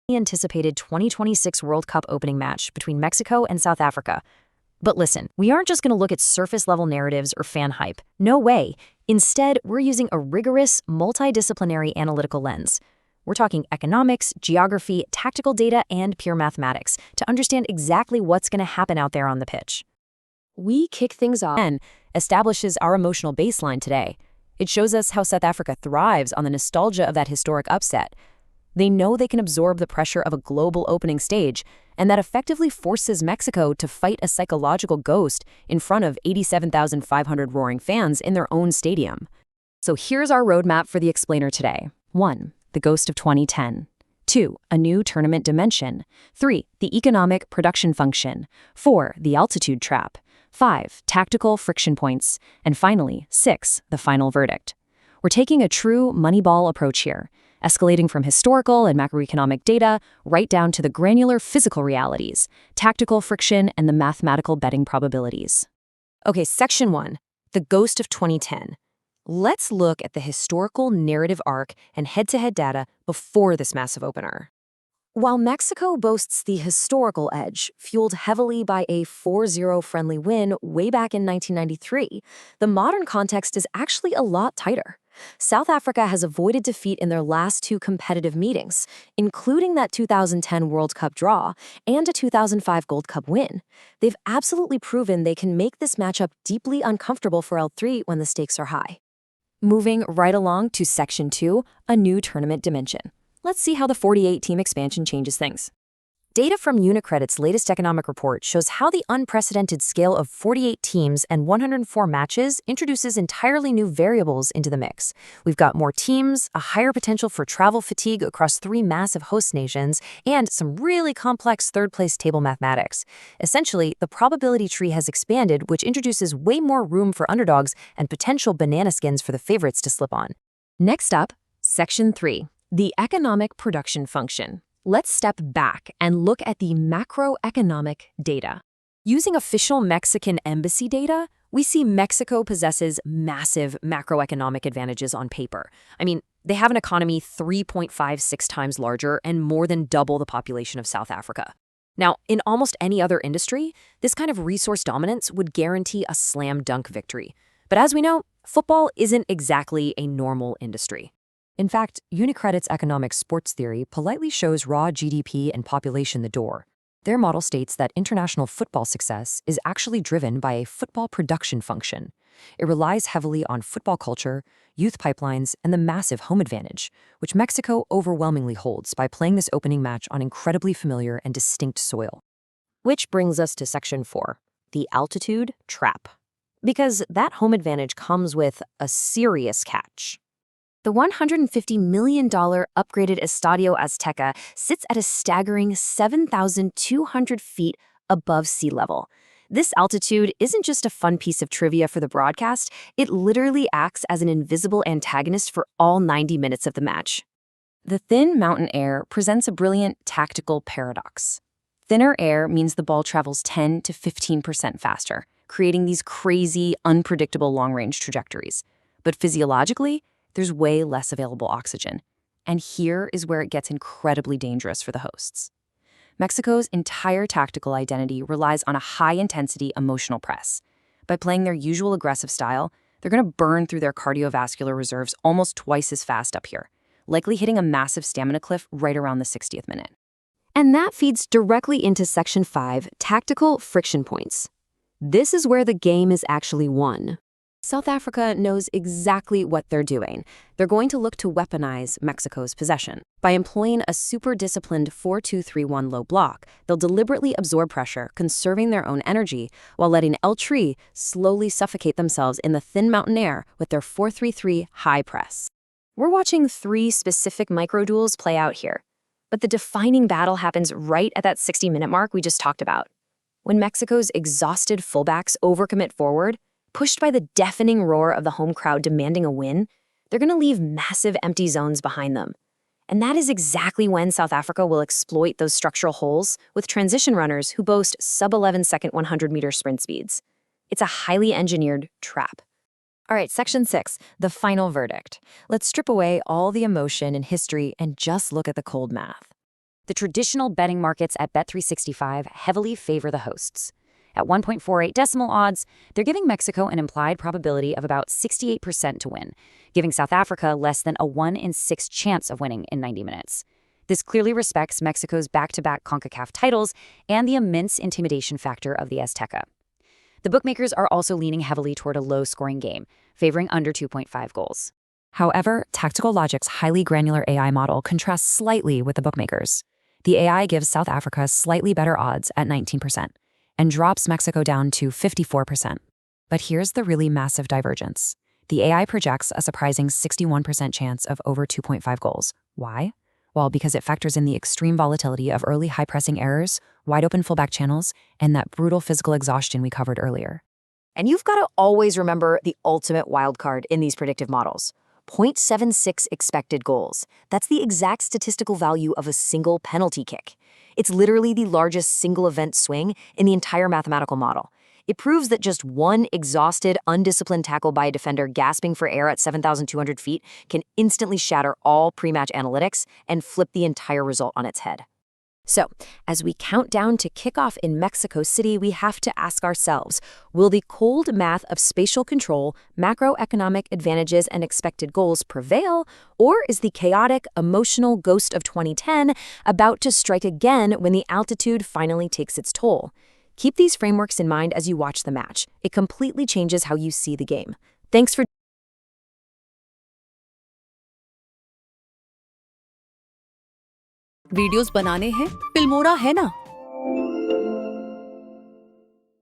The anticipated 2026 World Cup opening match between Mexico and South Africa. But listen, we aren't just going to look at surface-level narratives or fan hype. No way. Instead, we're using a rigorous, multidisciplinary analytical lens. We're talking economics, geography, tactical data, and pure mathematics to understand exactly what's going to happen out there on the pitch. We kick things off and establishes our emotional baseline today. It shows us how South Africa thrives on the nostalgia of that historic upset. They know they can absorb the pressure of a global opening stage, and that effectively forces Mexico to fight a psychological ghost in front of 87,500 roaring fans in their own stadium. So here's our roadmap for the explainer today. 1. The ghost of 2010. 2. A new tournament dimension. 3. The economic production function. 4. The altitude trap. 5. Tactical friction points. And finally, 6. The final verdict. We're taking a true Moneyball approach here, escalating from historical and macroeconomic data right down to the granular physical realities, tactical friction, and the mathematical betting probabilities. Okay, Section 1, the ghost of 2010. Let's look at the historical narrative arc and head-to-head data before this massive opener. While Mexico boasts the historical edge, fueled heavily by a 4-0 friendly win way back in 1993, the modern context is actually a lot tighter. South Africa has avoided defeat in their last 2 competitive meetings, including that 2010 World Cup draw and a 2005 Gold Cup win. They've absolutely proven they can make this matchup deeply uncomfortable for L3 when the stakes are high. Moving right along to Section 2, a new tournament dimension. Let's see how the 48-team expansion changes things. Data from UniCredit's latest economic report shows how the unprecedented scale of 48 teams and 104 matches introduces entirely new variables into the mix. We've got more teams, a higher potential for travel fatigue across 3 massive host nations, and some really complex third-place table mathematics. Essentially, the probability tree has expanded, which introduces way more room for underdogs and potential banana skins for the favorites to slip on. Next up, Section 3, the economic production function. Let's step back and look at the macroeconomic data. Using official Mexican embassy data, we see Mexico possesses massive macroeconomic advantages on paper. I mean, they have an economy 3.56 times larger and more than double the population of South Africa. Now, in almost any other industry, this kind of resource dominance would guarantee a slam dunk victory. But as we know, football isn't exactly a normal industry. In fact, UniCredit's economic sports theory politely shows raw GDP and population the door. Their model states that international football success is actually driven by a football production function. It relies heavily on football culture, youth pipelines, and the massive home advantage, which Mexico overwhelmingly holds by playing this opening match on incredibly familiar and distinct soil. Which brings us to Section 4, the altitude trap. Because that home advantage comes with a serious catch. The $150 million upgraded Estadio Azteca sits at a staggering 7,200 feet above sea level. This altitude isn't just a fun piece of trivia for the broadcast, it literally acts as an invisible antagonist for all 90 minutes of the match. The thin mountain air presents a brilliant tactical paradox. Thinner air means the ball travels 10 to 15% faster, creating these crazy, unpredictable long-range trajectories. But physiologically, there's way less available oxygen. And here is where it gets incredibly dangerous for the hosts. Mexico's entire tactical identity relies on a high-intensity emotional press. By playing their usual aggressive style, they're going to burn through their cardiovascular reserves almost twice as fast up here, likely hitting a massive stamina cliff right around the 60th minute. And that feeds directly into Section 5, tactical friction points. This is where the game is actually won. South Africa knows exactly what they're doing. They're going to look to weaponize Mexico's possession. By employing a super disciplined 4-2-3-1 low block, they'll deliberately absorb pressure, conserving their own energy, while letting L3 slowly suffocate themselves in the thin mountain air with their 4-3-3 high press. We're watching 3 specific micro-duels play out here, but the defining battle happens right at that 60-minute mark we just talked about. When Mexico's exhausted fullbacks overcommit forward, pushed by the deafening roar of the home crowd demanding a win, they're going to leave massive empty zones behind them. And that is exactly when South Africa will exploit those structural holes with transition runners who boast sub-11-second 100-meter sprint speeds. It's a highly engineered trap. All right, Section 6, the final verdict. Let's strip away all the emotion and history and just look at the cold math. the traditional betting markets at Bet365 heavily favor the hosts. At 1.48 decimal odds, they're giving Mexico an implied probability of about 68% to win, giving South Africa less than a 1 in 6 chance of winning in 90 minutes. This clearly respects Mexico's back-to-back CONCACAF titles and the immense intimidation factor of the Azteca. The bookmakers are also leaning heavily toward a low-scoring game, favoring under 2.5 goals. However, Tactical Logic's highly granular AI model contrasts slightly with the bookmakers. The AI gives South Africa slightly better odds at 19% and drops Mexico down to 54%. But here's the really massive divergence. The AI projects a surprising 61% chance of over 2.5 goals. Why? Well, because it factors in the extreme volatility of early high-pressing errors, wide-open fullback channels, and that brutal physical exhaustion we covered earlier. And you've got to always remember the ultimate wildcard in these predictive models. 0.76 expected goals. That's the exact statistical value of a single penalty kick. It's literally the largest single event swing in the entire mathematical model. It proves that just one exhausted, undisciplined tackle by a defender gasping for air at 7,200 feet can instantly shatter all pre-match analytics and flip the entire result on its head. So, as we count down to kickoff in Mexico City, we have to ask ourselves, will the cold math of spatial control, macroeconomic advantages, and expected goals prevail, or is the chaotic, emotional ghost of 2010 about to strike again when the altitude finally takes its toll? Keep these frameworks in mind as you watch the match. It completely changes how you see the game. Thanks for videos बनाने हैं Filmora है ना।